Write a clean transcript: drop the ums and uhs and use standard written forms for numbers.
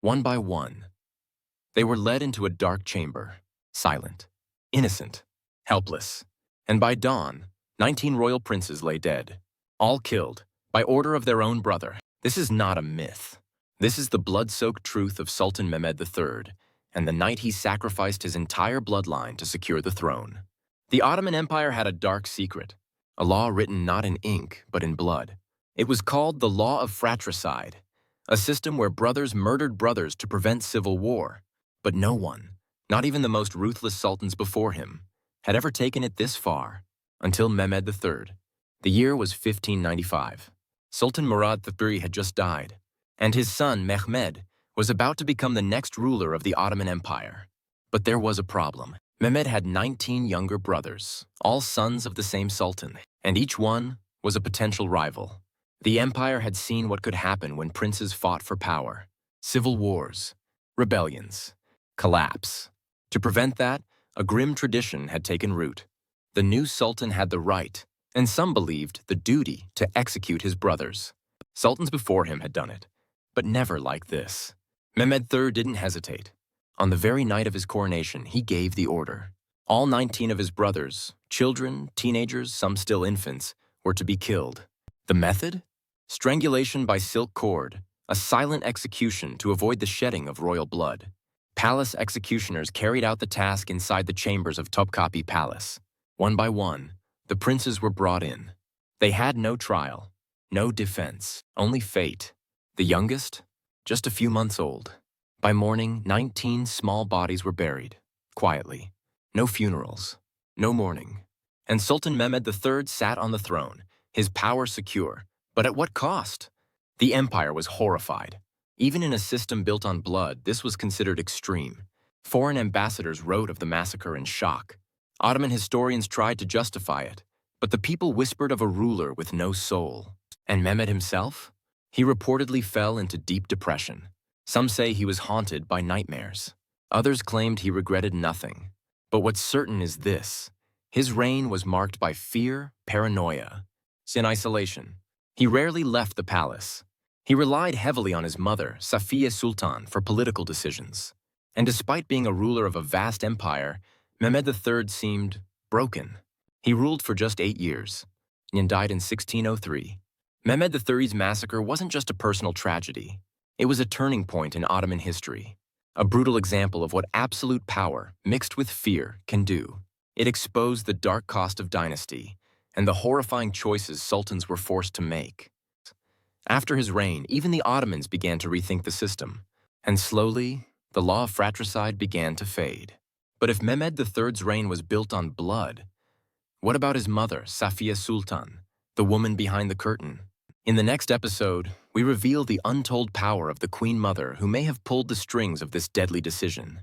One by one, they were led into a dark chamber, silent, innocent, helpless. And by dawn, 19 royal princes lay dead, all killed by order of their own brother. This is not a myth. This is the blood-soaked truth of Sultan Mehmed III, and the night he sacrificed his entire bloodline to secure the throne. The Ottoman Empire had a dark secret, a law written not in ink but in blood. It was called the Law of Fratricide, a system where brothers murdered brothers to prevent civil war. But no one, not even the most ruthless sultans before him, had ever taken it this far, until Mehmed III. The year was 1595. Sultan Murad III had just died, and his son Mehmed was about to become the next ruler of the Ottoman Empire. But there was a problem. Mehmed had 19 younger brothers, all sons of the same sultan, and each one was a potential rival. The empire had seen what could happen when princes fought for power: civil wars, rebellions, collapse. To prevent that, a grim tradition had taken root. The new sultan had the right, and some believed the duty, to execute his brothers. Sultans before him had done it, but never like this. Mehmed III didn't hesitate. On the very night of his coronation, he gave the order. All 19 of his brothers, children, teenagers, some still infants, were to be killed. The method? Strangulation by silk cord, a silent execution to avoid the shedding of royal blood. Palace executioners carried out the task inside the chambers of Topkapi Palace. One by one, the princes were brought in. They had no trial, no defense, only fate. The youngest, just a few months old. By morning, 19 small bodies were buried, quietly. No funerals, no mourning. And Sultan Mehmed III sat on the throne, his power secure. But at what cost? The empire was horrified. Even in a system built on blood, this was considered extreme. Foreign ambassadors wrote of the massacre in shock. Ottoman historians tried to justify it, but the people whispered of a ruler with no soul. And Mehmed himself? He reportedly fell into deep depression. Some say he was haunted by nightmares. Others claimed he regretted nothing. But what's certain is this: his reign was marked by fear, paranoia, and isolation. He rarely left the palace. He relied heavily on his mother, Safiye Sultan, for political decisions. And despite being a ruler of a vast empire, Mehmed III seemed broken. He ruled for just 8 years and died in 1603. Mehmed III's massacre wasn't just a personal tragedy. It was a turning point in Ottoman history, a brutal example of what absolute power, mixed with fear, can do. It exposed the dark cost of dynasty and the horrifying choices sultans were forced to make. After his reign, even the Ottomans began to rethink the system, and slowly, the law of fratricide began to fade. But if Mehmed III's reign was built on blood, what about his mother, Safiye Sultan, the woman behind the curtain? In the next episode, we reveal the untold power of the Queen Mother who may have pulled the strings of this deadly decision.